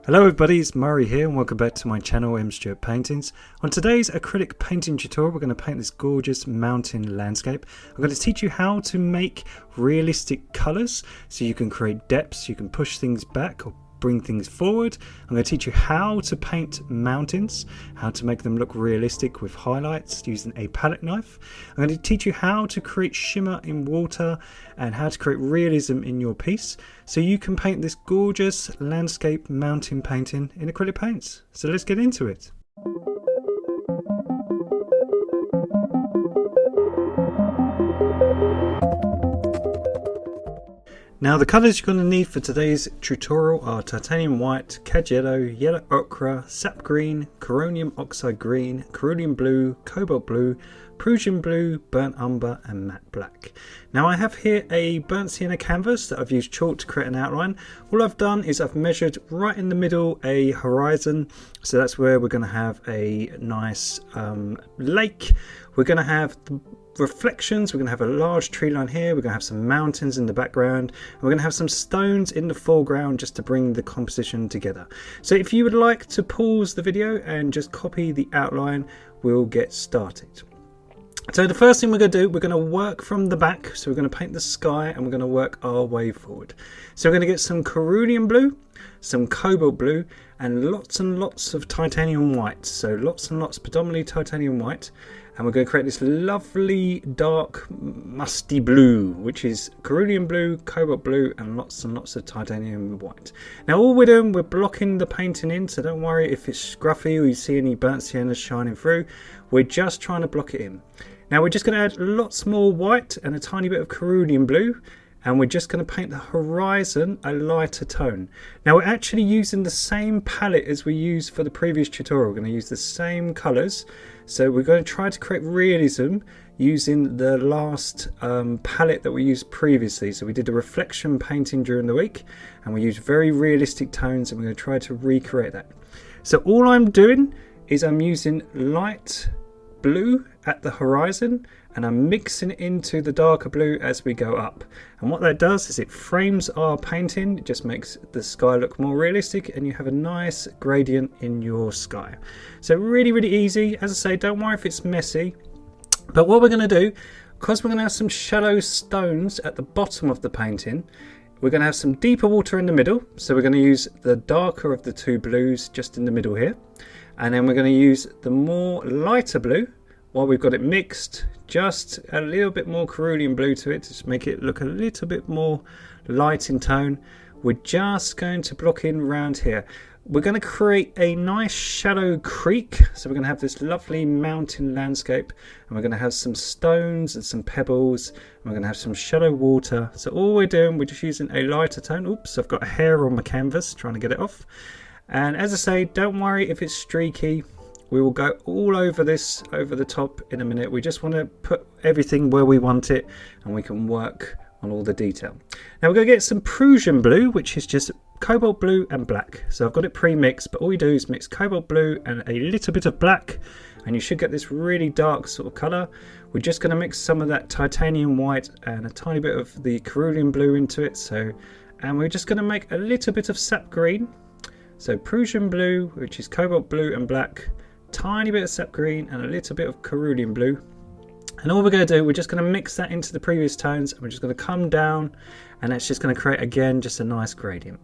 Hello everybody, it's Murray here and welcome back to my channel M Stuart Paintings. On today's acrylic painting tutorial we're going to paint this gorgeous mountain landscape. I'm going to teach you how to make realistic colours so you can create depths, you can push things back or bring things forward. I'm going to teach you how to paint mountains, how to make them look realistic with highlights using a palette knife. I'm going to teach you how to create shimmer in water and how to create realism in your piece so you can paint this gorgeous landscape mountain painting in acrylic paints. So let's get into it. Now the colours you're going to need for today's tutorial are titanium white, cad yellow, yellow ochre, sap green, coronium oxide green, cerulean blue, cobalt blue, Prussian blue, burnt umber and matte black. Now I have here a burnt sienna canvas that I've used chalk to create an outline. All I've done is I've measured right in the middle a horizon, so that's where we're going to have a nice lake. We're going to have the reflections, we're going to have a large tree line here, we're going to have some mountains in the background, and we're going to have some stones in the foreground just to bring the composition together. So if you would like to pause the video and just copy the outline, we'll get started. So the first thing we're going to do, we're going to work from the back, so we're going to paint the sky and we're going to work our way forward. So we're going to get some cerulean blue, some cobalt blue and lots of titanium white, so lots and lots, predominantly titanium white, and we're going to create this lovely dark musty blue, which is cerulean blue, cobalt blue and lots of titanium white. Now all we're doing, we're blocking the painting in, so don't worry if it's scruffy or you see any burnt sienna shining through. We're just trying to block it in. Now we're just going to add lots more white and a tiny bit of cerulean blue, and we're just going to paint the horizon a lighter tone. Now we're actually using the same palette as we used for the previous tutorial. We're going to use the same colours, so we're going to try to create realism using the last palette that we used previously. So we did a reflection painting during the week and we used very realistic tones, and we're going to try to recreate that. So all I'm doing is I'm using light blue at the horizon and I'm mixing it into the darker blue as we go up, and what that does is it frames our painting. It just makes the sky look more realistic and you have a nice gradient in your sky. So really easy. As I say, don't worry if it's messy, but what we're going to do, because we're going to have some shallow stones at the bottom of the painting, we're going to have some deeper water in the middle, so we're going to use the darker of the two blues just in the middle here, and then we're going to use the more lighter blue while we've got it mixed, just a little bit more cerulean blue to it to make it look a little bit more light in tone. We're just going to block in around here. We're going to create a nice shallow creek, so we're going to have this lovely mountain landscape, and we're going to have some stones and some pebbles, and we're going to have some shallow water. So all we're doing, we're just using a lighter tone. Oops, I've got a hair on my canvas trying to get it off. And as I say, don't worry if it's streaky. We will go all over this, over the top in a minute. We just want to put everything where we want it and we can work on all the detail. Now we're going to get some Prussian blue, which is just cobalt blue and black. So I've got it pre-mixed, but all you do is mix cobalt blue and a little bit of black and you should get this really dark sort of colour. We're just going to mix some of that titanium white and a tiny bit of the cerulean blue into it. And we're just going to make a little bit of sap green. So Prussian blue, which is cobalt blue and black, tiny bit of sap green and a little bit of cerulean blue, and all we're going to do, we're just going to mix that into the previous tones and we're just going to come down, and that's just going to create again just a nice gradient.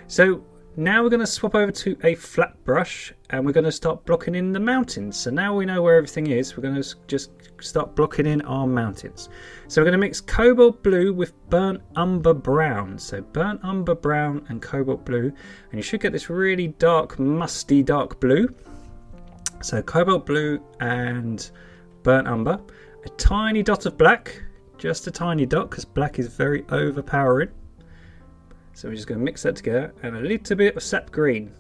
So now we're going to swap over to a flat brush and we're going to start blocking in the mountains. So now we know where everything is, we're going to just start blocking in our mountains. So we're going to mix cobalt blue with burnt umber brown. So burnt umber brown and cobalt blue, and you should get this really dark musty dark blue. So cobalt blue and burnt umber, a tiny dot of black, just a tiny dot because black is very overpowering. So we're just going to mix that together, and a little bit of sap green.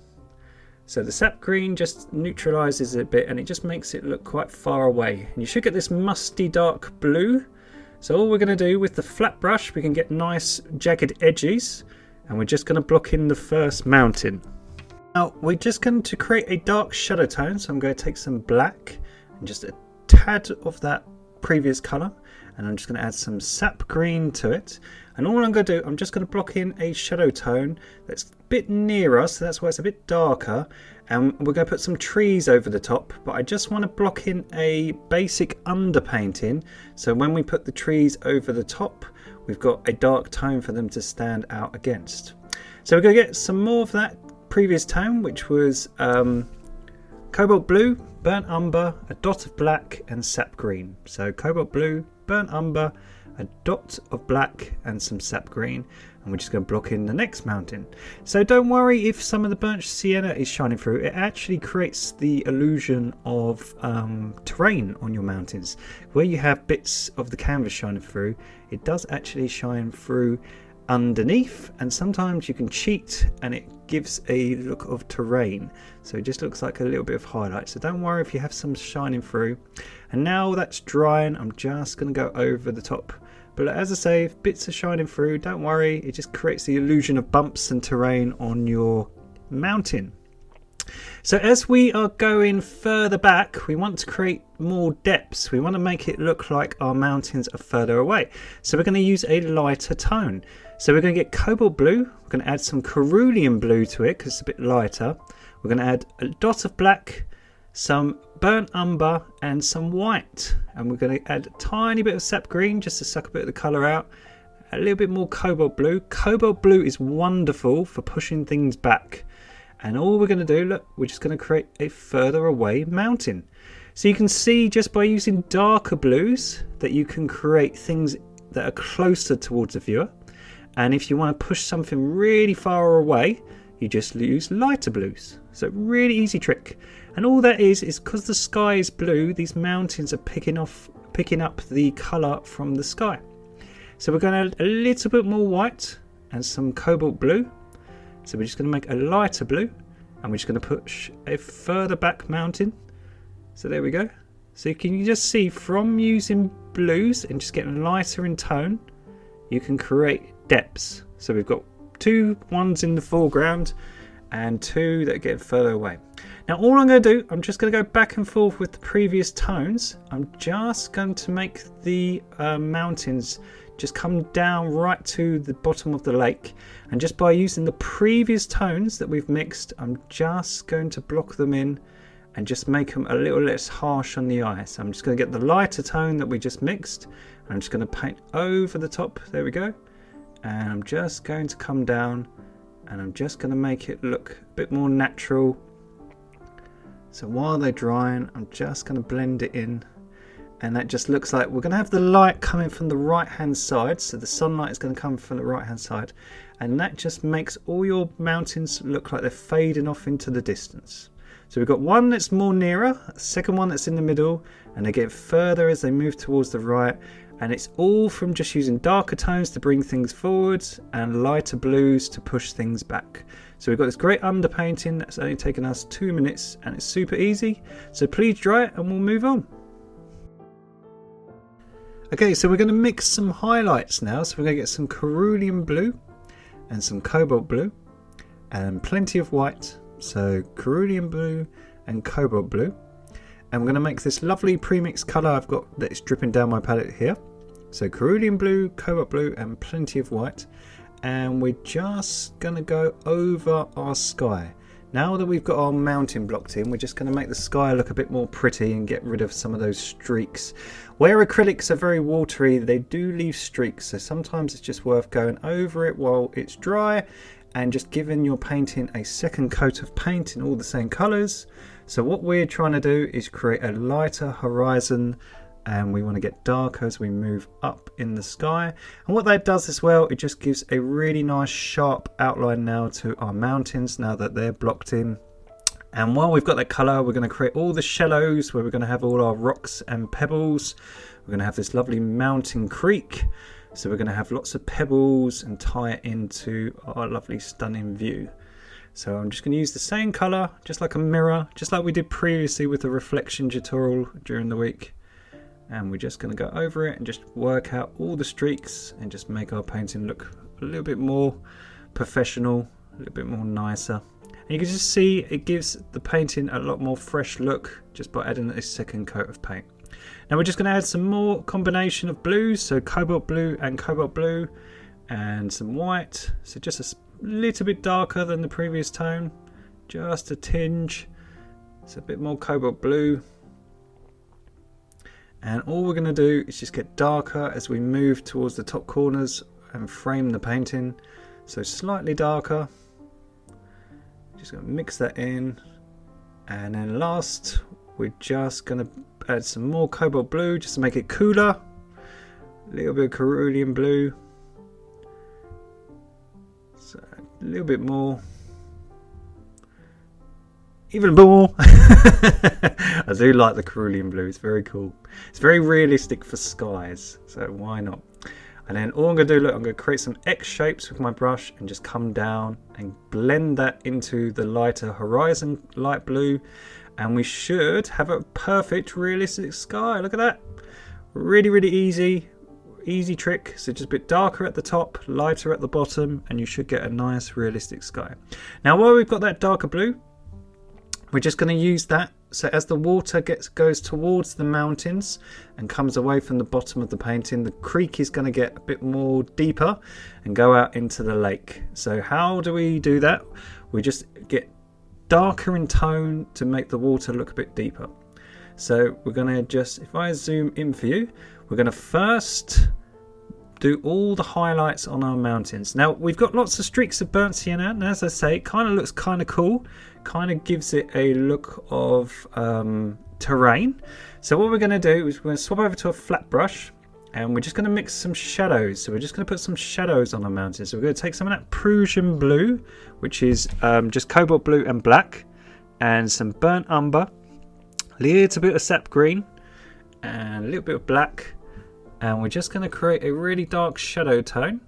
So the sap green just neutralizes it a bit and it just makes it look quite far away. And you should get this musty dark blue. So all we're going to do with the flat brush, we can get nice jagged edges, and we're just going to block in the first mountain. Now we're just going to create a dark shadow tone, so I'm going to take some black and just a tad of that previous colour, and I'm just going to add some sap green to it. And all I'm going to do, I'm just going to block in a shadow tone that's a bit nearer, so that's why it's a bit darker. And we're going to put some trees over the top, but I just want to block in a basic underpainting, so when we put the trees over the top, we've got a dark tone for them to stand out against. So we're going to get some more of that previous tone, which was cobalt blue, burnt umber, a dot of black, and sap green. So cobalt blue, burnt umber, a dot of black, and some sap green. And we're just going to block in the next mountain. So don't worry if some of the burnt sienna is shining through. It actually creates the illusion of terrain on your mountains. Where you have bits of the canvas shining through, it does actually shine through underneath, and sometimes you can cheat and it gives a look of terrain, so it just looks like a little bit of highlight. So don't worry if you have some shining through. And now that's drying, I'm just going to go over the top. But as I say, if bits are shining through, don't worry, it just creates the illusion of bumps and terrain on your mountain. So as we are going further back, we want to create more depths. We want to make it look like our mountains are further away. So we're going to use a lighter tone. So we're going to get cobalt blue, we're going to add some cerulean blue to it because it's a bit lighter. We're going to add a dot of black, some burnt umber, and some white. And we're going to add a tiny bit of sap green just to suck a bit of the colour out. A little bit more cobalt blue. Cobalt blue is wonderful for pushing things back. And all we're going to do, look, we're just going to create a further away mountain. So you can see just by using darker blues that you can create things that are closer towards the viewer. And if you want to push something really far away, you just use lighter blues. So really easy trick. And all that is because the sky is blue, these mountains are picking up the colour from the sky. So we're going to add a little bit more white and some cobalt blue. So we're just going to make a lighter blue, and we're just going to push a further back mountain. So there we go. So you can just see from using blues and just getting lighter in tone, you can create depths. So we've got two ones in the foreground and two that get further away. Now all I'm going to do, I'm just going to go back and forth with the previous tones. I'm just going to make the mountains just come down right to the bottom of the lake, and just by using the previous tones that we've mixed, I'm just going to block them in and just make them a little less harsh on the eye. So I'm just going to get the lighter tone that we just mixed, and I'm just going to paint over the top. There we go. And I'm just going to come down, and I'm just going to make it look a bit more natural. So while they're drying, I'm just going to blend it in. And that just looks like we're going to have the light coming from the right hand side. So the sunlight is going to come from the right hand side. And that just makes all your mountains look like they're fading off into the distance. So we've got one that's more nearer, a second one that's in the middle, and they get further as they move towards the right. And it's all from just using darker tones to bring things forwards and lighter blues to push things back. So we've got this great underpainting that's only taken us 2 minutes, and it's super easy. So please dry it and we'll move on. Okay, so we're going to mix some highlights now. So we're going to get some cerulean blue and some cobalt blue and plenty of white. So cerulean blue and cobalt blue. And we're going to make this lovely premixed colour I've got that's dripping down my palette here. So cerulean blue, cobalt blue, and plenty of white. And we're just going to go over our sky. Now that we've got our mountain blocked in, we're just going to make the sky look a bit more pretty and get rid of some of those streaks. Where acrylics are very watery, they do leave streaks, so sometimes it's just worth going over it while it's dry and just giving your painting a second coat of paint in all the same colours. So what we're trying to do is create a lighter horizon, and we want to get darker as we move up in the sky. And what that does as well, it just gives a really nice sharp outline now to our mountains now that they're blocked in. And while we've got that colour, we're going to create all the shallows where we're going to have all our rocks and pebbles. We're going to have this lovely mountain creek. So we're going to have lots of pebbles and tie it into our lovely stunning view. So I'm just going to use the same colour, just like a mirror, just like we did previously with the reflection tutorial during the week. And we're just going to go over it and just work out all the streaks and just make our painting look a little bit more professional, a little bit more nicer. And you can just see it gives the painting a lot more fresh look just by adding a second coat of paint. Now we're just going to add some more combination of blues, so cobalt blue and some white, so just a little bit darker than the previous tone, just a tinge. It's a bit more cobalt blue. And all we're going to do is just get darker as we move towards the top corners and frame the painting. So slightly darker. Just going to mix that in. And then last, we're just going to add some more cobalt blue just to make it cooler. A little bit of cerulean blue. So a little bit more. Even more. I do like the cerulean blue, it's very cool. It's very realistic for skies, so why not? And then all I'm going to do, look, I'm going to create some X shapes with my brush and just come down and blend that into the lighter horizon light blue, and we should have a perfect realistic sky. Look at that. Really easy trick. So just a bit darker at the top, lighter at the bottom, and you should get a nice realistic sky. Now while we've got that darker blue, we're just going to use that, so as the water goes towards the mountains and comes away from the bottom of the painting, the creek is going to get a bit more deeper and go out into the lake. So how do we do that? We just get darker in tone to make the water look a bit deeper. So we're going to just, if I zoom in for you, we're going to first do all the highlights on our mountains. Now we've got lots of streaks of burnt sienna, and as I say, it kind of looks kind of cool, kind of gives it a look of terrain. So what we're going to do is we're going to swap over to a flat brush, and we're just going to mix some shadows. So we're just going to put some shadows on our mountains. So we're going to take some of that Prussian blue, which is just cobalt blue and black, and some burnt umber, a little bit of sap green, and a little bit of black. And we're just going to create a really dark shadow tone,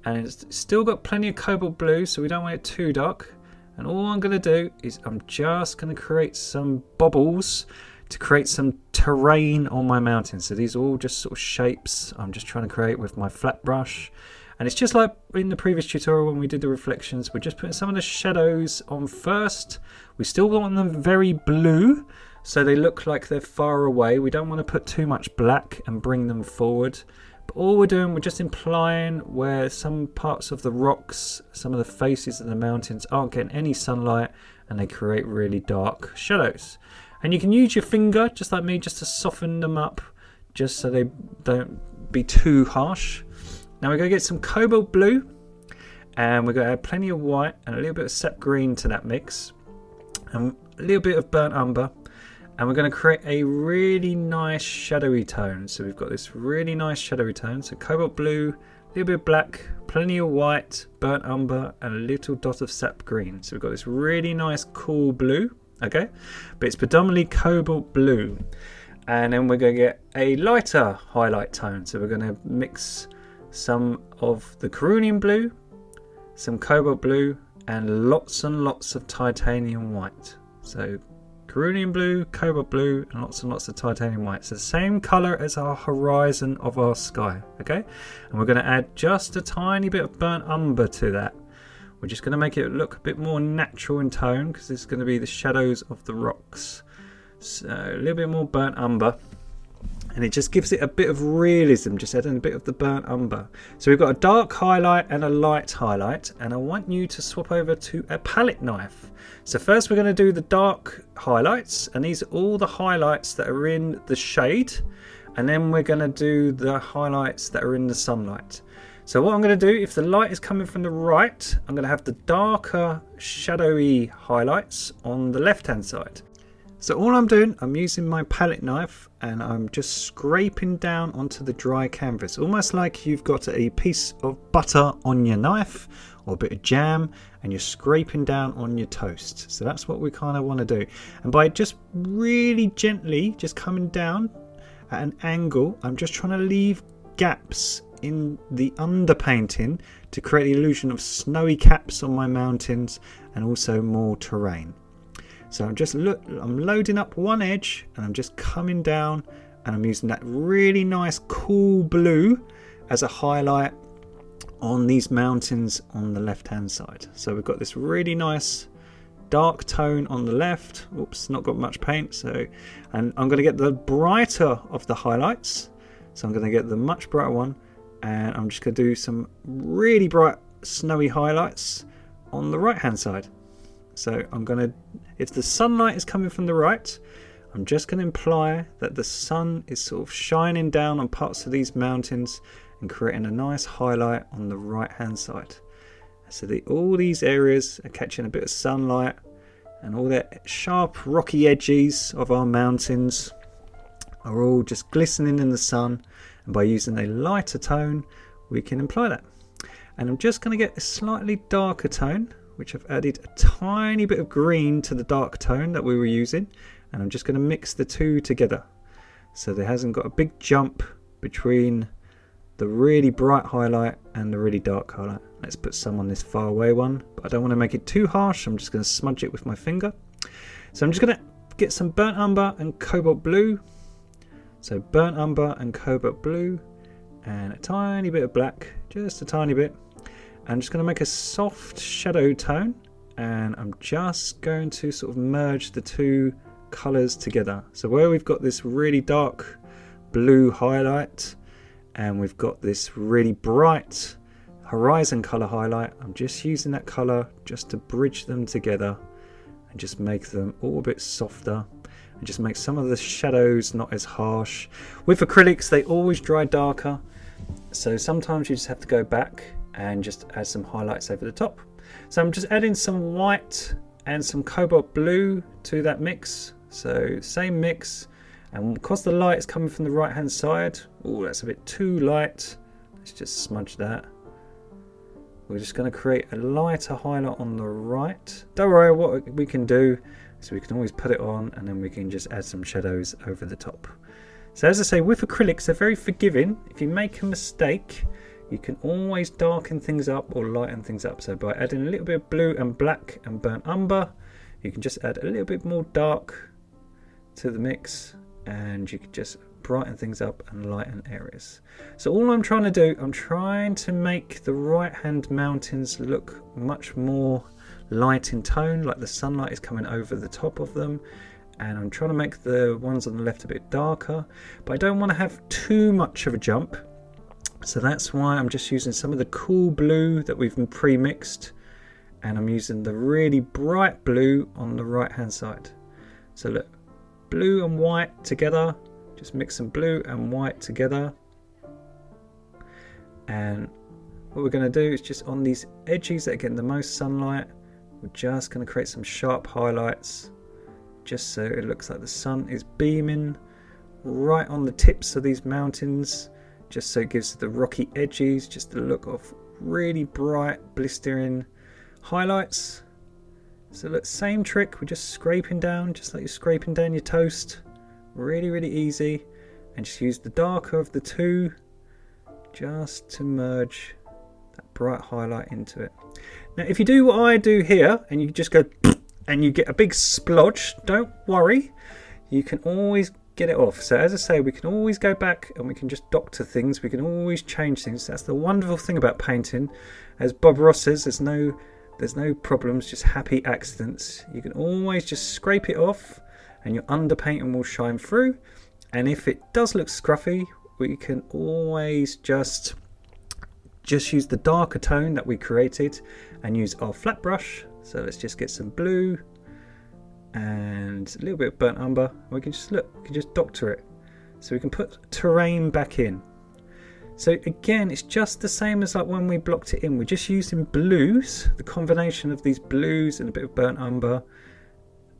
and it's still got plenty of cobalt blue, so we don't want it too dark. And all I'm going to do is I'm just going to create some bubbles to create some terrain on my mountain. So these are all just sort of shapes I'm just trying to create with my flat brush. And it's just like in the previous tutorial when we did the reflections, we're just putting some of the shadows on first. We still want them very blue, so they look like they're far away. We don't want to put too much black and bring them forward. But all we're doing, we're just implying where some parts of the rocks, some of the faces of the mountains aren't getting any sunlight, and they create really dark shadows. And you can use your finger, just like me, just to soften them up, just so they don't be too harsh. Now we're going to get some cobalt blue, and we're going to add plenty of white and a little bit of sap green to that mix, and a little bit of burnt umber. And we're going to create a really nice shadowy tone. So we've got this really nice shadowy tone. So cobalt blue, a little bit of black, plenty of white, burnt umber, and a little dot of sap green. So we've got this really nice cool blue, okay? But it's predominantly cobalt blue. And then we're going to get a lighter highlight tone. So we're going to mix some of the cerulean blue, some cobalt blue, and lots of titanium white. So cerulean blue, cobalt blue, and lots of titanium white. So the same color as our horizon of our sky, okay? And we're going to add just a tiny bit of burnt umber to that. We're just going to make it look a bit more natural in tone, because it's going to be the shadows of the rocks. So a little bit more burnt umber, and it just gives it a bit of realism, just adding a bit of the burnt umber. So we've got a dark highlight and a light highlight, and I want you to swap over to a palette knife. So first we're going to do the dark highlights, and these are all the highlights that are in the shade, and then we're going to do the highlights that are in the sunlight. So what I'm going to do, if the light is coming from the right, I'm going to have the darker shadowy highlights on the left hand side. So all I'm doing, I'm using my palette knife, and I'm just scraping down onto the dry canvas, almost like you've got a piece of butter on your knife or a bit of jam, and you're scraping down on your toast. So that's what we kind of want to do. And by just really gently just coming down at an angle, I'm just trying to leave gaps in the underpainting to create the illusion of snowy caps on my mountains and also more terrain. So I'm loading up one edge, and I'm just coming down, and I'm using that really nice cool blue as a highlight on these mountains on the left hand side. So we've got this really nice dark tone on the left. Oops, not got much paint. So, and I'm going to get the brighter of the highlights. So I'm going to get the much brighter one, and I'm just going to do some really bright snowy highlights on the right hand side. So I'm going to, if the sunlight is coming from the right, I'm just going to imply that the sun is sort of shining down on parts of these mountains and creating a nice highlight on the right hand side. So all these areas are catching a bit of sunlight, and all that sharp rocky edges of our mountains are all just glistening in the sun, and by using a lighter tone we can imply that. And I'm just going to get a slightly darker tone, which I've added a tiny bit of green to the dark tone that we were using, and I'm just going to mix the two together so there hasn't got a big jump between the really bright highlight and the really dark highlight. Let's put some on this far away one, but I don't want to make it too harsh. I'm just going to smudge it with my finger. So I'm just going to get some burnt umber and cobalt blue. So burnt umber and cobalt blue, and a tiny bit of black, just a tiny bit. I'm just going to make a soft shadow tone, and I'm just going to sort of merge the two colours together. So where we've got this really dark blue highlight and we've got this really bright horizon colour highlight, I'm just using that colour just to bridge them together and just make them all a bit softer and just make some of the shadows not as harsh. With acrylics, they always dry darker, so sometimes you just have to go back and just add some highlights over the top. So I'm just adding some white and some cobalt blue to that mix. So same mix, and because the light is coming from the right hand side, oh, that's a bit too light. Let's just smudge that. We're just going to create a lighter highlight on the right. Don't worry, what we can do is we can always put it on and then we can just add some shadows over the top. So as I say, with acrylics, they're very forgiving. If you make a mistake, you can always darken things up or lighten things up. So by adding a little bit of blue and black and burnt umber, you can just add a little bit more dark to the mix, and you can just brighten things up and lighten areas. So all I'm trying to do, I'm trying to make the right hand mountains look much more light in tone, like the sunlight is coming over the top of them, and I'm trying to make the ones on the left a bit darker, but I don't want to have too much of a jump. So that's why I'm just using some of the cool blue that we've pre-mixed, and I'm using the really bright blue on the right hand side. So look, blue and white together, just mix some blue and white together, and what we're going to do is just on these edges that are getting the most sunlight, we're just going to create some sharp highlights just so it looks like the sun is beaming right on the tips of these mountains, just so it gives the rocky edges just the look of really bright blistering highlights. So look, same trick, we're just scraping down just like you're scraping down your toast, really easy, and just use the darker of the two just to merge that bright highlight into it. Now if you do what I do here and you just go and you get a big splodge, don't worry, you can always get it off. So as I say, we can always go back and we can just doctor things, we can always change things. That's the wonderful thing about painting. As Bob Ross says, there's no problems, just happy accidents. You can always just scrape it off and your underpainting will shine through. And if it does look scruffy, we can always just use the darker tone that we created and use our flat brush. So let's just get some blue and a little bit of burnt umber. We can just look, we can just doctor it. So we can put terrain back in. So again, it's just the same as like when we blocked it in. We're just using blues, the combination of these blues and a bit of burnt umber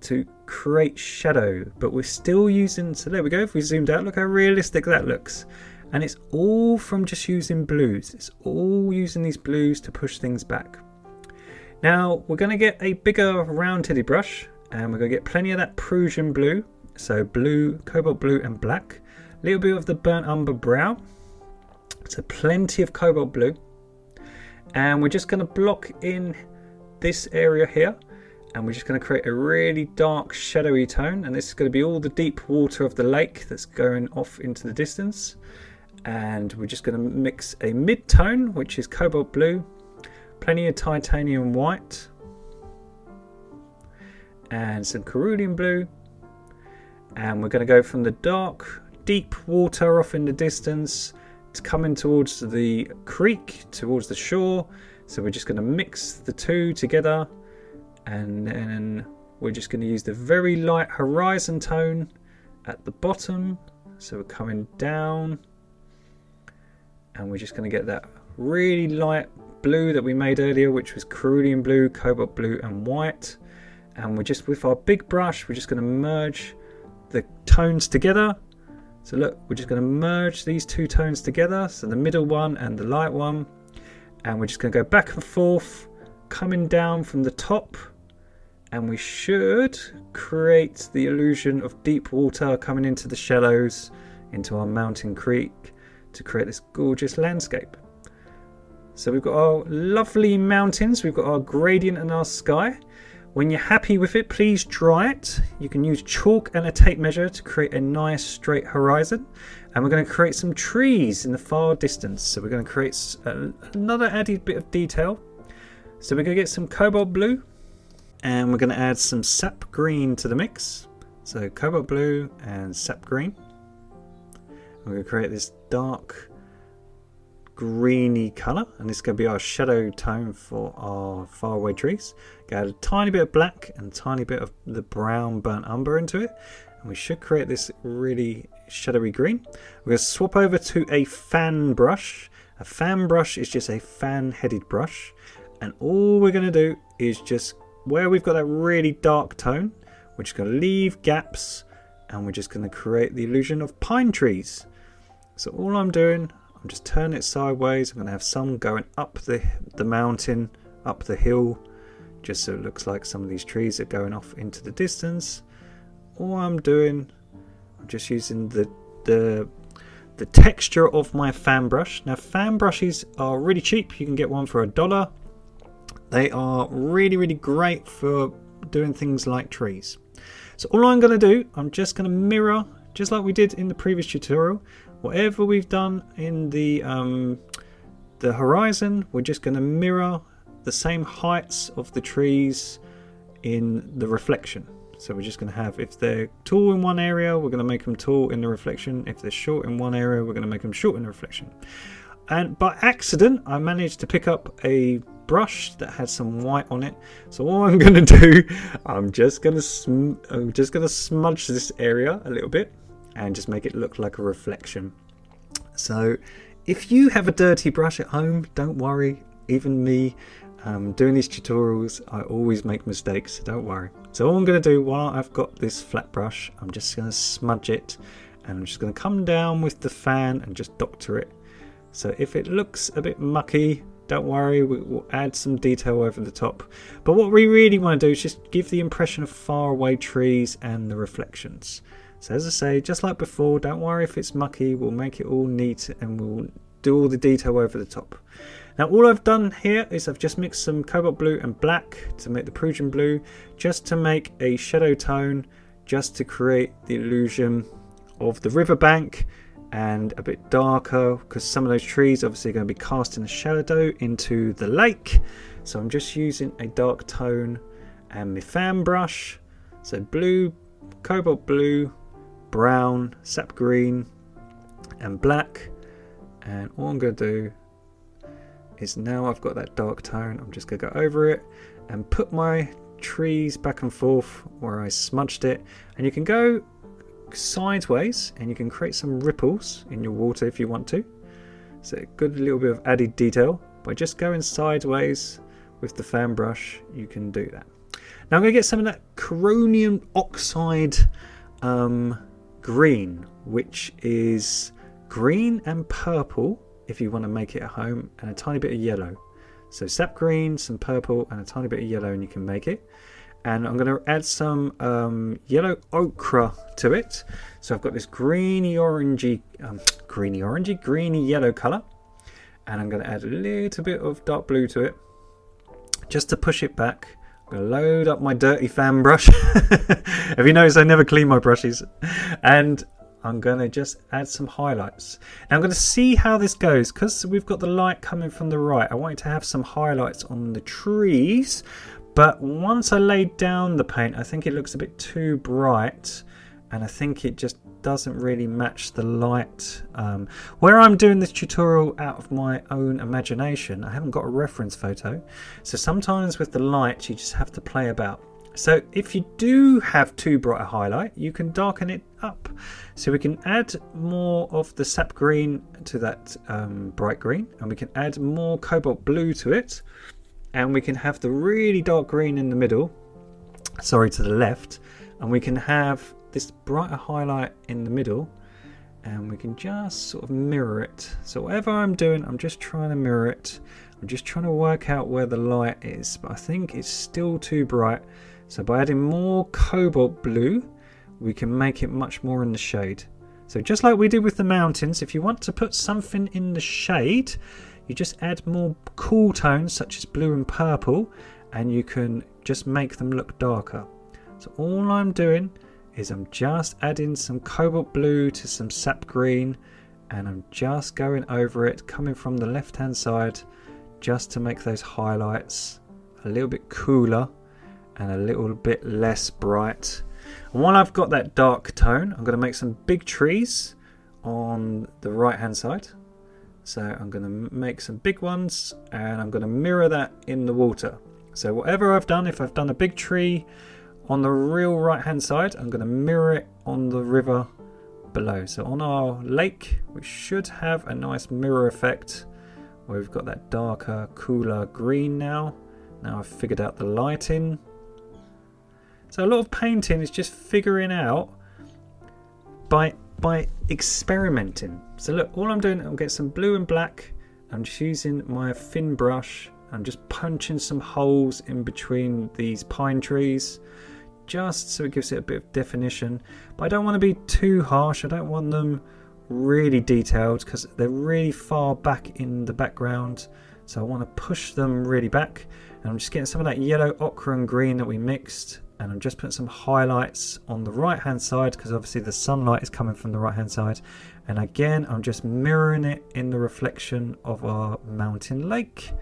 to create shadow, but we're still using, so there we go, if we zoomed out, look how realistic that looks. And it's all from just using blues. It's all using these blues to push things back. Now we're going to get a bigger round-headed brush, and we're going to get plenty of that Prussian blue. So blue, cobalt blue and black. A little bit of the burnt umber brown. So plenty of cobalt blue. And we're just going to block in this area here. And we're just going to create a really dark shadowy tone. And this is going to be all the deep water of the lake that's going off into the distance. And we're just going to mix a mid-tone, which is cobalt blue. Plenty of titanium white. and some cerulean blue, and we're going to go from the dark deep water off in the distance to coming towards the creek, towards the shore. So we're just going to mix the two together, and then we're just going to use the very light horizon tone at the bottom. So we're coming down, and we're just going to get that really light blue that we made earlier, which was cerulean blue, cobalt blue and white. And we're just, with our big brush, we're just going to merge the tones together. So look, we're just going to merge these two tones together, so the middle one and the light one, and we're just going to go back and forth, coming down from the top, and we should create the illusion of deep water coming into the shallows, into our mountain creek, to create this gorgeous landscape. So we've got our lovely mountains, we've got our gradient and our sky. When you're happy with it, please dry it. You can use chalk and a tape measure to create a nice straight horizon. And we're going to create some trees in the far distance. So we're going to create another added bit of detail. So we're going to get some cobalt blue, and we're going to add some sap green to the mix. So cobalt blue and sap green. We're going to create this dark greeny colour, and this is going to be our shadow tone for our faraway trees. Add a tiny bit of black and a tiny bit of the brown burnt umber into it, and we should create this really shadowy green. We're going to swap over to a fan brush. A fan brush is just a fan headed brush, and all we're going to do is just where we've got that really dark tone, we're just going to leave gaps, and we're just going to create the illusion of pine trees. So all I'm doing, I'm just turning it sideways. I'm going to have some going up the mountain, up the hill, just so it looks like some of these trees are going off into the distance. All I'm doing, I'm just using the texture of my fan brush. Now fan brushes are really cheap. You can get one for $1. They are really, really great for doing things like trees. So all I'm going to do, I'm just going to mirror, just like we did in the previous tutorial, whatever we've done in the horizon, we're just going to mirror the same heights of the trees in the reflection. So we're just going to have, if they're tall in one area, we're going to make them tall in the reflection. If they're short in one area, we're going to make them short in the reflection. And by accident, I managed to pick up a brush that had some white on it. So all I'm going to do, I'm just going to smudge this area a little bit and just make it look like a reflection. So if you have a dirty brush at home, don't worry. Even me, doing these tutorials, I always make mistakes, so don't worry. So all I'm going to do, while I've got this flat brush, I'm just going to smudge it, and I'm just going to come down with the fan and just doctor it. So if it looks a bit mucky, don't worry, we'll add some detail over the top. But what we really want to do is just give the impression of far away trees and the reflections. So as I say, just like before, don't worry if it's mucky, we'll make it all neat and we'll do all the detail over the top. Now all I've done here is I've just mixed some cobalt blue and black to make the Prussian blue, just to make a shadow tone, just to create the illusion of the riverbank, and a bit darker because some of those trees obviously are going to be casting a shadow into the lake. So I'm just using a dark tone and my fan brush. So blue, cobalt blue, brown, sap green and black, and all I'm going to do is, now I've got that dark tone, I'm just going to go over it and put my trees back and forth where I smudged it. And you can go sideways and you can create some ripples in your water if you want to. So a good little bit of added detail by just going sideways with the fan brush, you can do that. Now I'm going to get some of that chromium oxide green, which is green and purple if you want to make it at home, and a tiny bit of yellow. So sap green, some purple and a tiny bit of yellow, and you can make it. And I'm going to add some yellow ochre to it. So I've got this greeny yellow colour, and I'm going to add a little bit of dark blue to it just to push it back. I'm going to load up my dirty fan brush. Have you noticed I never clean my brushes? And I'm going to just add some highlights. Now I'm going to see how this goes, because we've got the light coming from the right. I want it to have some highlights on the trees, But once I laid down the paint, I think it looks a bit too bright, and I think it just doesn't really match the light. Where I'm doing this tutorial out of my own imagination, I haven't got a reference photo, so sometimes with the light you just have to play about. So if you do have too bright a highlight, you can darken it up. So we can add more of the sap green to that bright green, and we can add more cobalt blue to it, and we can have the really dark green in the middle, sorry, to the left, and we can have this brighter highlight in the middle, and we can just sort of mirror it. So whatever I'm doing, I'm just trying to mirror it. I'm just trying to work out where the light is, but I think it's still too bright. So by adding more cobalt blue, we can make it much more in the shade. So just like we did with the mountains, if you want to put something in the shade, you just add more cool tones such as blue and purple, and you can just make them look darker. So all I'm doing is I'm just adding some cobalt blue to some sap green, and I'm just going over it, coming from the left hand side, just to make those highlights a little bit cooler and a little bit less bright. And while I've got that dark tone, I'm going to make some big trees on the right hand side. So I'm going to make some big ones, and I'm going to mirror that in the water. So whatever I've done, if I've done a big tree on the real right hand side, I'm going to mirror it on the river below. So on our lake, we should have a nice mirror effect where we've got that darker, cooler green now. Now I've figured out the lighting. So a lot of painting is just figuring out by experimenting. So look, all I'm doing, I'll get some blue and black. I'm just using my thin brush. I'm just punching some holes in between these pine trees, just so it gives it a bit of definition. But I don't want to be too harsh. I don't want them really detailed because they're really far back in the background. So I want to push them really back. And I'm just getting some of that yellow, ochre and green that we mixed. And I'm just putting some highlights on the right hand side because obviously the sunlight is coming from the right hand side. And again, I'm just mirroring it in the reflection of our mountain lake.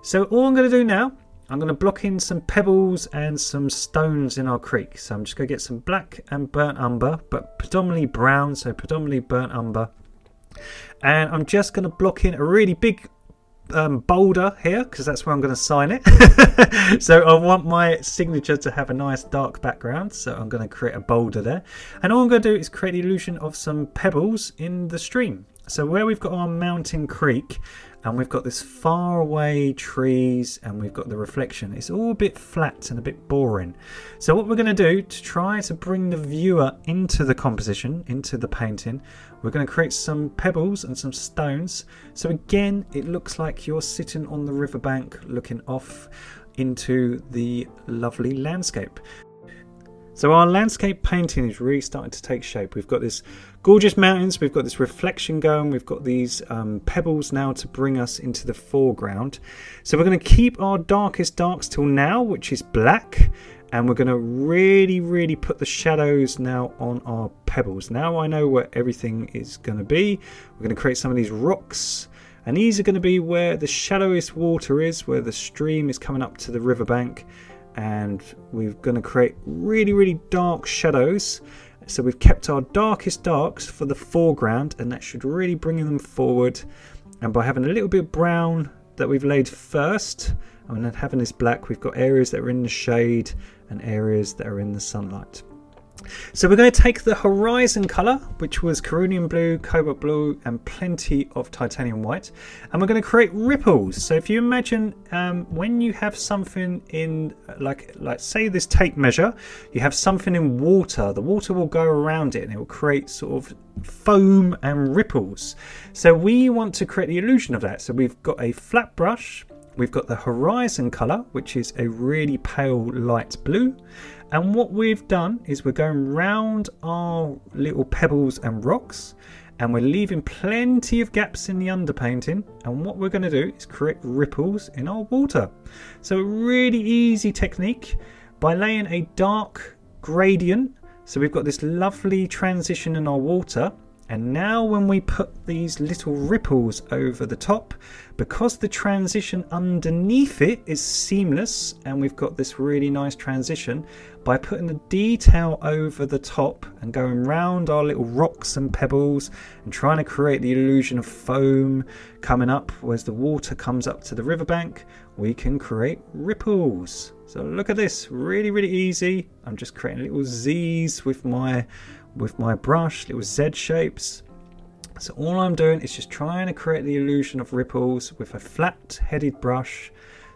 So all I'm going to do now, I'm going to block in some pebbles and some stones in our creek. So I'm just going to get some black and burnt umber, but predominantly brown, so predominantly burnt umber. And I'm just going to block in a really big boulder here because that's where I'm going to sign it. So I want my signature to have a nice dark background, so I'm going to create a boulder there, and all I'm going to do is create the illusion of some pebbles in the stream. So where we've got our mountain creek and we've got this far away trees and we've got the reflection, it's all a bit flat and a bit boring. So what we're going to do to try to bring the viewer into the composition, into the painting, we're going to create some pebbles and some stones. So again, it looks like you're sitting on the riverbank looking off into the lovely landscape. So our landscape painting is really starting to take shape. We've got this gorgeous mountains, we've got this reflection going, we've got these pebbles now to bring us into the foreground. So we're going to keep our darkest darks till now, which is black, and we're going to really put the shadows now on our pebbles. Now I know where everything is going to be. We're going to create some of these rocks, and these are going to be where the shallowest water is, where the stream is coming up to the riverbank. And we're going to create really dark shadows. So we've kept our darkest darks for the foreground, and that should really bring them forward. And by having a little bit of brown that we've laid first, and then having this black, we've got areas that are in the shade and areas that are in the sunlight. So we're going to take the horizon colour, which was coronium blue, cobalt blue and plenty of titanium white, and we're going to create ripples. So if you imagine when you have something in, like say this tape measure, you have something in water, the water will go around it and it will create sort of foam and ripples. So we want to create the illusion of that. So we've got a flat brush, we've got the horizon colour, which is a really pale light blue. And what we've done is we're going round our little pebbles and rocks, and we're leaving plenty of gaps in the underpainting. And what we're going to do is create ripples in our water. So a really easy technique by laying a dark gradient. So we've got this lovely transition in our water, And now when we put these little ripples over the top, because the transition underneath it is seamless and we've got this really nice transition, by putting the detail over the top and going round our little rocks and pebbles and trying to create the illusion of foam coming up as the water comes up to the riverbank, we can create ripples. So look at this, really, really easy. I'm just creating little Z's with my brush, little Z shapes. So all I'm doing is just trying to create the illusion of ripples with a flat headed brush.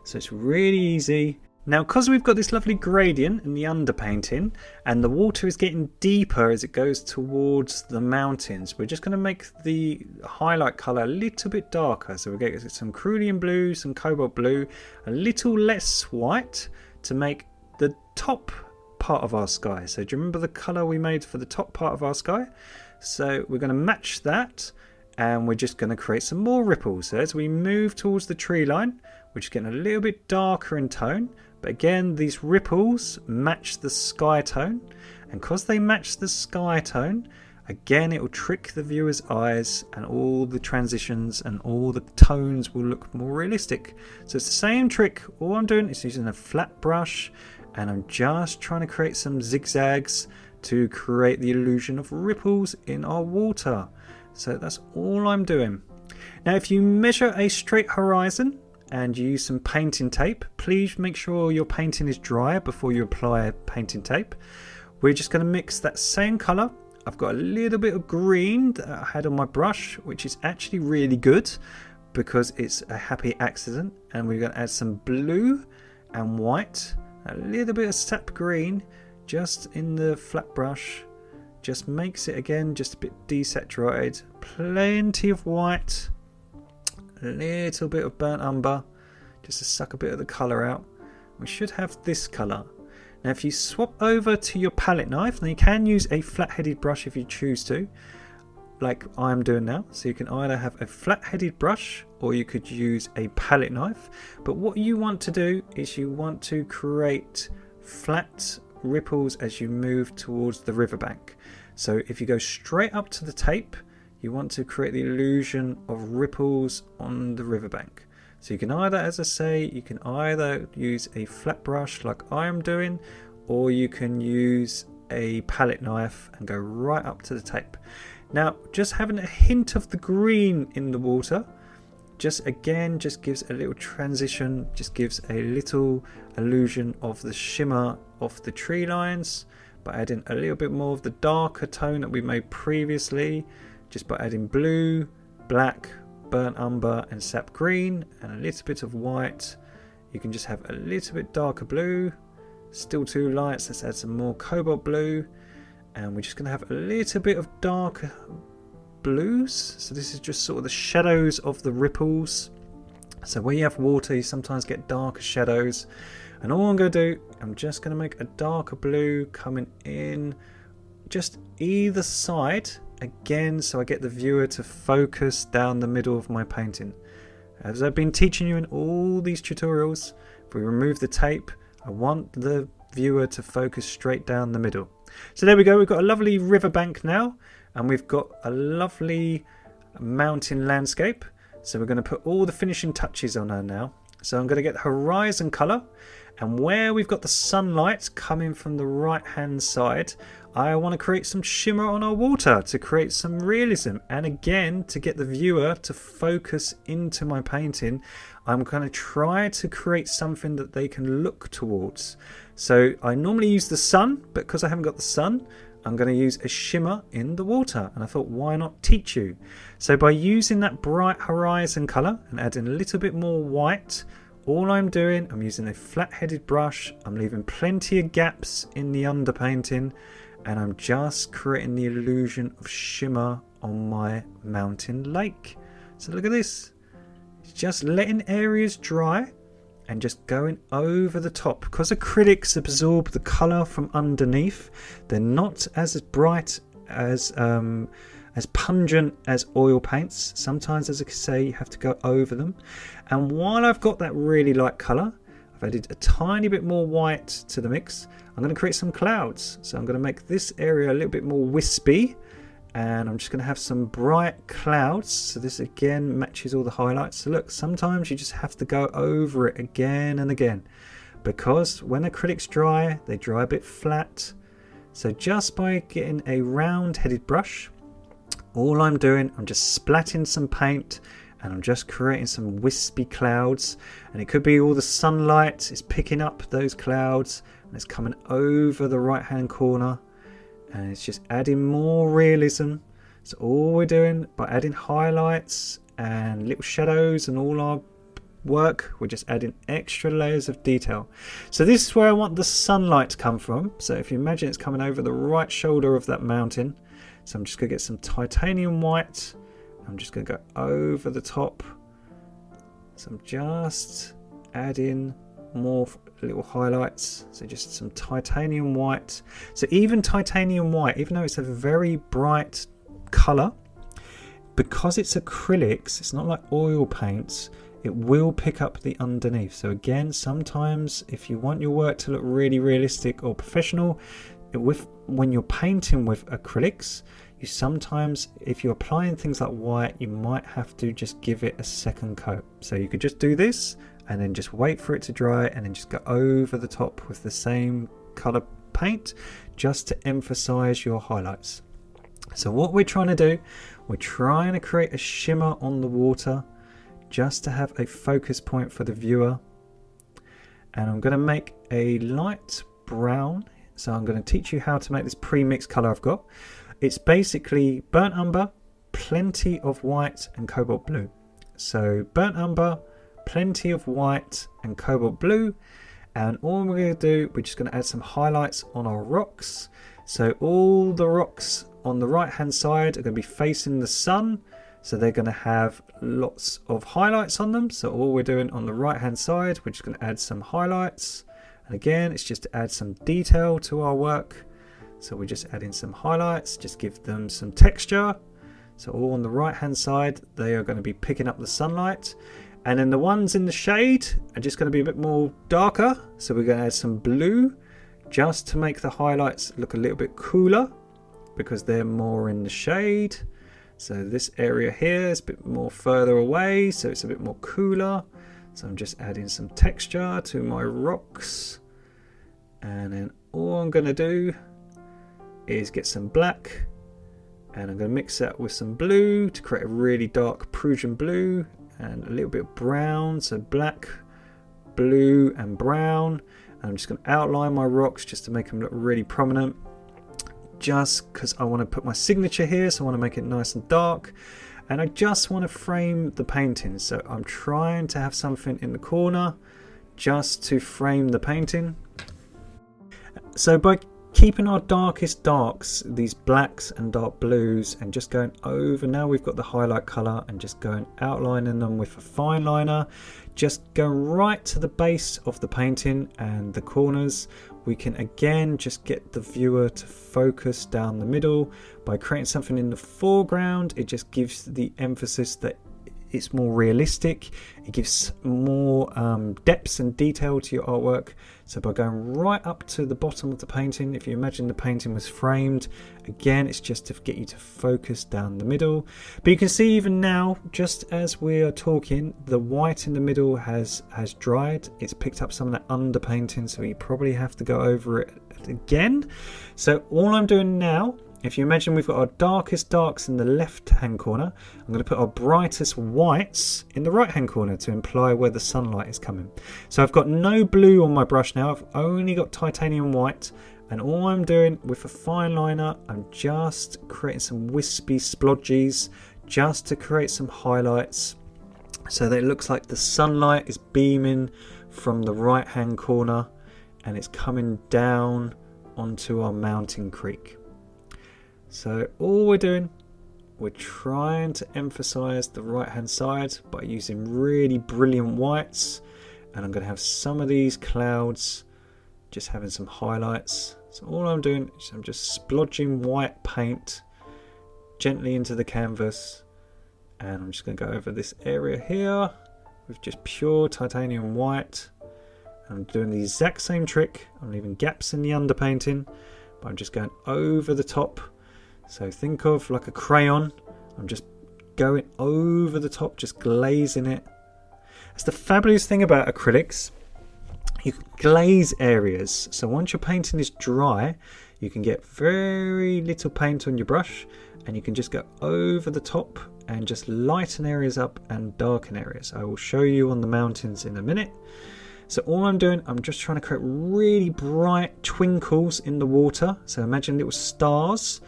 So it's really easy. Now because we've got this lovely gradient in the underpainting and the water is getting deeper as it goes towards the mountains, we're just going to make the highlight colour a little bit darker. So we're going to get some cerulean blue, some cobalt blue, a little less white to make the top part of our sky. So do you remember the colour we made for the top part of our sky? So we're going to match that and we're just going to create some more ripples. So as we move towards the tree line, we're just getting a little bit darker in tone, but again these ripples match the sky tone, and because they match the sky tone, again it will trick the viewer's eyes and all the transitions and all the tones will look more realistic. So it's the same trick. All I'm doing is using a flat brush and I'm just trying to create some zigzags to create the illusion of ripples in our water. So that's all I'm doing. Now if you measure a straight horizon and you use some painting tape, please make sure your painting is dry before you apply painting tape. We're just going to mix that same colour. I've got a little bit of green that I had on my brush, which is actually really good because it's a happy accident, and we're going to add some blue and white, a little bit of sap green just in the flat brush, just makes it again just a bit desaturated, plenty of white, a little bit of burnt umber just to suck a bit of the colour out. We should have this colour. Now if you swap over to your palette knife, now you can use a flat headed brush if you choose to, like I'm doing now. So you can either have a flat headed brush or you could use a palette knife, but what you want to do is you want to create flat ripples as you move towards the riverbank. So if you go straight up to the tape, you want to create the illusion of ripples on the riverbank. So you can either, as I say, you can either use a flat brush like I am doing, or you can use a palette knife and go right up to the tape. Now just having a hint of the green in the water just gives a little transition, just gives a little illusion of the shimmer of the tree lines by adding a little bit more of the darker tone that we made previously, just by adding blue, black, burnt umber and sap green and a little bit of white. You can just have a little bit darker blue, still too light, so let's add some more cobalt blue, and we're just going to have a little bit of darker blues. So this is just sort of the shadows of the ripples. So where you have water you sometimes get darker shadows, and all I'm going to do, I'm just going to make a darker blue coming in just either side again, so I get the viewer to focus down the middle of my painting. As I've been teaching you in all these tutorials, if we remove the tape, I want the viewer to focus straight down the middle. So there we go, we've got a lovely riverbank now, and we've got a lovely mountain landscape. So we're going to put all the finishing touches on her now. So I'm going to get the horizon colour, and where we've got the sunlight coming from the right hand side, I want to create some shimmer on our water to create some realism, and again to get the viewer to focus into my painting. I'm going to try to create something that they can look towards. So I normally use the sun, but because I haven't got the sun, I'm going to use a shimmer in the water, and I thought, why not teach you? So by using that bright horizon colour and adding a little bit more white, all I'm doing, I'm using a flat headed brush, I'm leaving plenty of gaps in the underpainting, and I'm just creating the illusion of shimmer on my mountain lake. So look at this, it's just letting areas dry and just going over the top. Because acrylics absorb the colour from underneath, they're not as bright, as pungent as oil paints. Sometimes, as I say, you have to go over them. And while I've got that really light colour, I've added a tiny bit more white to the mix. I'm going to create some clouds. So I'm going to make this area a little bit more wispy, and I'm just going to have some bright clouds. So this again matches all the highlights. So look, sometimes you just have to go over it again and again, because when acrylics dry, they dry a bit flat. So just by getting a round headed brush, all I'm doing, I'm just splatting some paint and I'm just creating some wispy clouds, and it could be all the sunlight is picking up those clouds and it's coming over the right hand corner, and it's just adding more realism. So all we're doing by adding highlights and little shadows and all our work, we're just adding extra layers of detail. So this is where I want the sunlight to come from. So if you imagine it's coming over the right shoulder of that mountain, so I'm just going to get some titanium white. I'm just going to go over the top. So I'm just adding more little highlights. So just some titanium white. So even titanium white, even though it's a very bright color, because it's acrylics, it's not like oil paints, it will pick up the underneath. So again, sometimes if you want your work to look really realistic or professional, when you're painting with acrylics, you sometimes, if you're applying things like white, you might have to just give it a second coat. So you could just do this and then just wait for it to dry and then just go over the top with the same color paint, just to emphasize your highlights. So what we're trying to do, we're trying to create a shimmer on the water, just to have a focus point for the viewer. And I'm going to make a light brown. So I'm going to teach you how to make this pre-mixed color I've got. It's basically burnt umber, plenty of white and cobalt blue. So burnt umber, plenty of white and cobalt blue. And all we're going to do, we're just going to add some highlights on our rocks. So all the rocks on the right hand side are going to be facing the sun. So they're going to have lots of highlights on them. So all we're doing on the right hand side, we're just going to add some highlights. And again, it's just to add some detail to our work. So we're just adding some highlights, just give them some texture. So all on the right hand side, they are going to be picking up the sunlight. And then the ones in the shade are just going to be a bit more darker. So we're going to add some blue just to make the highlights look a little bit cooler, because they're more in the shade. So this area here is a bit more further away, so it's a bit more cooler. So I'm just adding some texture to my rocks. And then all I'm going to do is get some black, and I'm going to mix that with some blue to create a really dark Prussian blue, and a little bit of brown. So black, blue and brown. And I'm just going to outline my rocks just to make them look really prominent, just because I want to put my signature here. So I want to make it nice and dark, and I just want to frame the painting. So I'm trying to have something in the corner just to frame the painting. So by keeping our darkest darks, these blacks and dark blues, and just going over, now we've got the highlight color, and just going outlining them with a fine liner, just go right to the base of the painting and the corners. We can again just get the viewer to focus down the middle by creating something in the foreground. It just gives the emphasis that it's more realistic. It gives more depth and detail to your artwork. So by going right up to the bottom of the painting, if you imagine the painting was framed, again, it's just to get you to focus down the middle. But you can see even now, just as we are talking, the white in the middle has dried. It's picked up some of that underpainting, so you probably have to go over it again. So all I'm doing now, if you imagine we've got our darkest darks in the left hand corner, I'm going to put our brightest whites in the right hand corner to imply where the sunlight is coming. So I've got no blue on my brush now, I've only got titanium white, and all I'm doing with a fine liner, I'm just creating some wispy splodges just to create some highlights, so that it looks like the sunlight is beaming from the right hand corner and it's coming down onto our mountain creek. So all we're doing, we're trying to emphasize the right hand side by using really brilliant whites, and I'm going to have some of these clouds just having some highlights. So all I'm doing is I'm just splodging white paint gently into the canvas, and I'm just going to go over this area here with just pure titanium white. I'm doing the exact same trick. I'm leaving gaps in the underpainting, but I'm just going over the top. So think of like a crayon. I'm just going over the top, just glazing it. That's the fabulous thing about acrylics. You can glaze areas. So once your painting is dry, you can get very little paint on your brush and you can just go over the top and just lighten areas up and darken areas. I will show you on the mountains in a minute. So all I'm doing, I'm just trying to create really bright twinkles in the water. So imagine little stars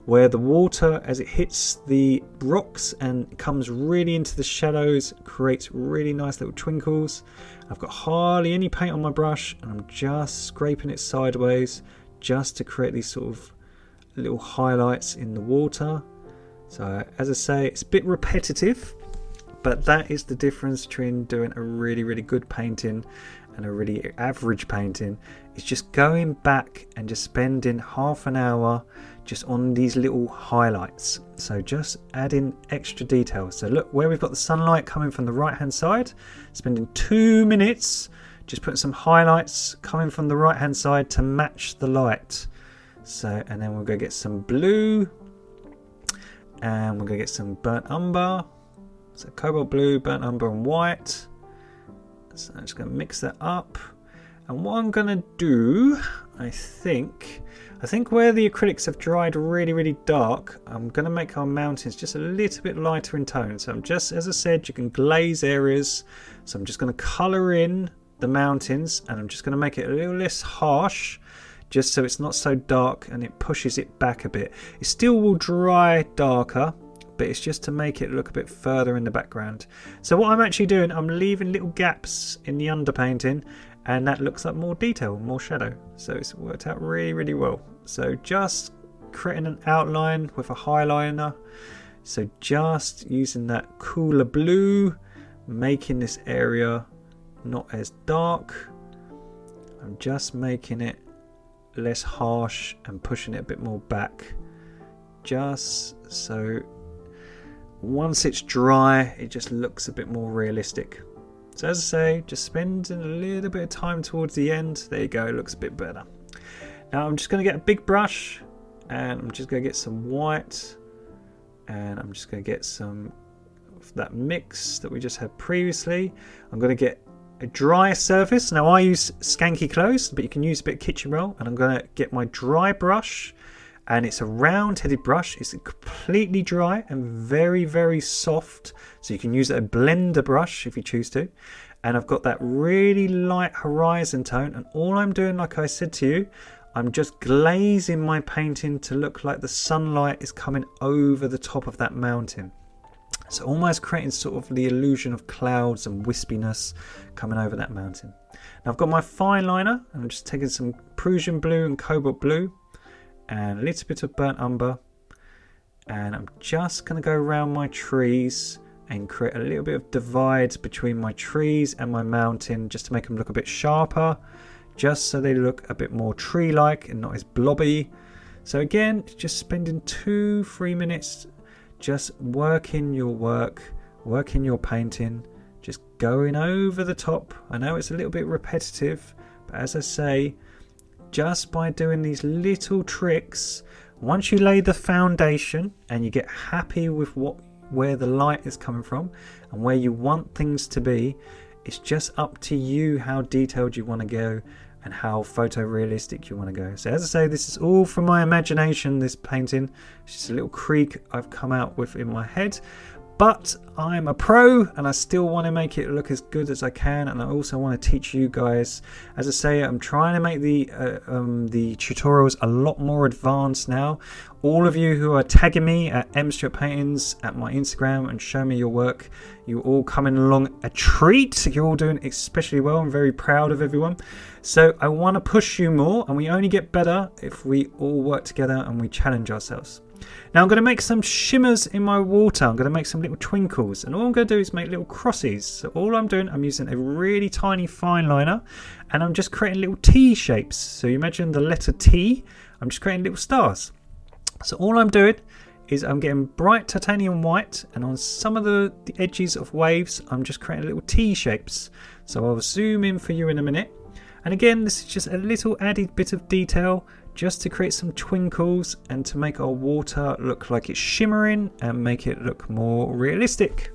where the water, as it hits the rocks and comes really into the shadows, creates really nice little twinkles. I've got hardly any paint on my brush and I'm just scraping it sideways just to create these sort of little highlights in the water. So as I say, it's a bit repetitive, but that is the difference between doing a really, really good painting and a really average painting. It's just going back and just spending half an hour just on these little highlights. So just adding extra details. So look where we've got the sunlight coming from the right hand side, spending 2 minutes just putting some highlights coming from the right hand side to match the light. So, and then we'll go get some blue and we're going to get some burnt umber. So cobalt blue, burnt umber and white. So I'm just going to mix that up. And what I'm going to do, I think where the acrylics have dried really, really dark, I'm going to make our mountains just a little bit lighter in tone. So I'm just, as I said, you can glaze areas. So I'm just going to colour in the mountains and I'm just going to make it a little less harsh, just so it's not so dark and it pushes it back a bit. It still will dry darker, but it's just to make it look a bit further in the background. So what I'm actually doing, I'm leaving little gaps in the underpainting and that looks like more detail, more shadow. So it's worked out really, really well. So just creating an outline with a highliner. So just using that cooler blue, making this area not as dark. I'm just making it less harsh and pushing it a bit more back, just so once it's dry it just looks a bit more realistic. So as I say, just spending a little bit of time towards the end. There you go, it looks a bit better. Now I'm just going to get a big brush and I'm just going to get some white and I'm just going to get some of that mix that we just had previously. I'm going to get a dry surface. Now I use Skanky Clothes, but you can use a bit of kitchen roll, and I'm going to get my dry brush, and it's a round headed brush. It's completely dry and very, very soft, so you can use a blender brush if you choose to. And I've got that really light horizon tone, and all I'm doing, like I said to you, I'm just glazing my painting to look like the sunlight is coming over the top of that mountain. So almost creating sort of the illusion of clouds and wispiness coming over that mountain. Now I've got my Fineliner. I'm just taking some Prussian blue and cobalt blue and a little bit of burnt umber. And I'm just going to go around my trees and create a little bit of divide between my trees and my mountain just to make them look a bit sharper, just so they look a bit more tree-like and not as blobby. So again, just spending 2-3 minutes just working your work, working your painting, just going over the top. I know it's a little bit repetitive, but as I say, just by doing these little tricks, once you lay the foundation and you get happy with where the light is coming from and where you want things to be, it's just up to you how detailed you want to go and how photorealistic you want to go. So as I say, this is all from my imagination, this painting. It's just a little creak I've come out with in my head. But I'm a pro and I still want to make it look as good as I can, and I also want to teach you guys. As I say, I'm trying to make the tutorials a lot more advanced now. All of you who are tagging me at mstuartpaintings at my Instagram and show me your work, you're all coming along a treat. You're all doing especially well. I'm very proud of everyone. So I want to push you more, and we only get better if we all work together and we challenge ourselves. Now I'm going to make some shimmers in my water. I'm going to make some little twinkles, and all I'm going to do is make little crosses. So all I'm doing, I'm using a really tiny Fineliner, and I'm just creating little T shapes. So you imagine the letter T, I'm just creating little stars. So all I'm doing is I'm getting bright titanium white, and on some of the edges of waves I'm just creating little T shapes. So I'll zoom in for you in a minute. And again, this is just a little added bit of detail just to create some twinkles and to make our water look like it's shimmering and make it look more realistic.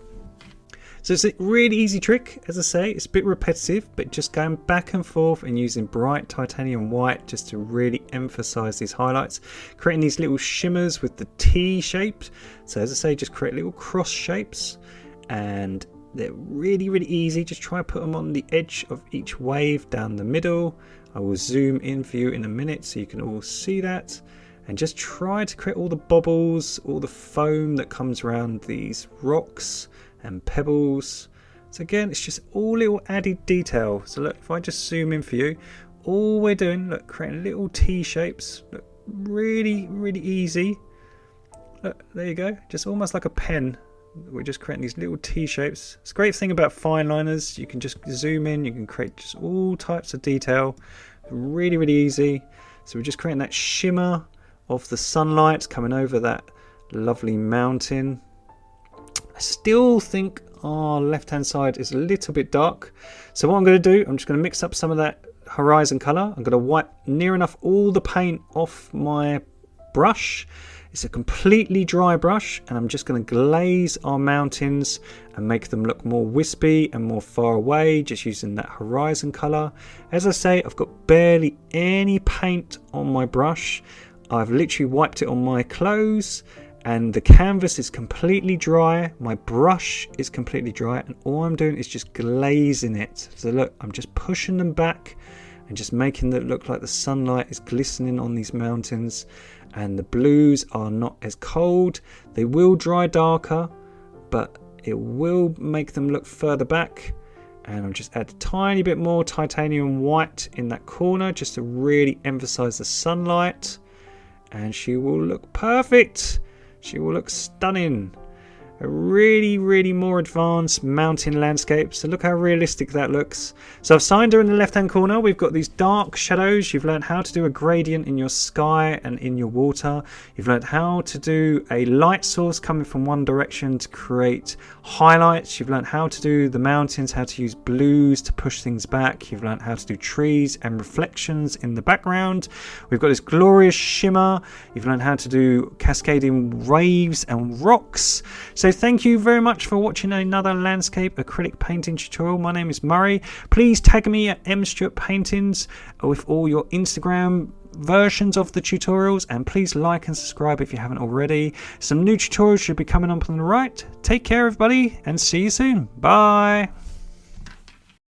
So it's a really easy trick. As I say, it's a bit repetitive, but just going back and forth and using bright titanium white just to really emphasize these highlights, creating these little shimmers with the T shape. So as I say, just create little cross shapes, and they're really, really easy. Just try and put them on the edge of each wave down the middle. I will zoom in for you in a minute so you can all see that. And just try to create all the bubbles, all the foam that comes around these rocks and pebbles. So again, it's just all little added detail. So look, if I just zoom in for you, all we're doing, look, creating little T shapes. Look, really, really easy. Look, there you go, just almost like a pen. We're just creating these little T shapes. It's a great thing about fine liners. You can just zoom in, you can create just all types of detail. Really, really easy. So we're just creating that shimmer of the sunlight coming over that lovely mountain. I still think our left hand side is a little bit dark. So what I'm going to do, I'm just going to mix up some of that horizon colour. I'm going to wipe near enough all the paint off my brush. It's a completely dry brush, and I'm just going to glaze our mountains and make them look more wispy and more far away, just using that horizon colour. As I say, I've got barely any paint on my brush. I've literally wiped it on my clothes, and the canvas is completely dry. My brush is completely dry, and all I'm doing is just glazing it. So look, I'm just pushing them back and just making it look like the sunlight is glistening on these mountains. And the blues are not as cold. They will dry darker, but it will make them look further back. And I'll just add a tiny bit more titanium white in that corner just to really emphasize the sunlight. And she will look perfect. She will look stunning. A really, really more advanced mountain landscape. So look how realistic that looks. So I've signed her in the left hand corner. We've got these dark shadows. You've learned how to do a gradient in your sky and in your water. You've learned how to do a light source coming from one direction to create highlights. You've learned how to do the mountains, how to use blues to push things back. You've learned how to do trees and reflections in the background. We've got this glorious shimmer. You've learned how to do cascading waves and rocks. So thank you very much for watching another landscape acrylic painting tutorial. My name is Murray. Please tag me at Stewart Paintings with all your Instagram versions of the tutorials, and please like and subscribe if you haven't already. Some new tutorials should be coming up on the right. Take care everybody, and see you soon. Bye.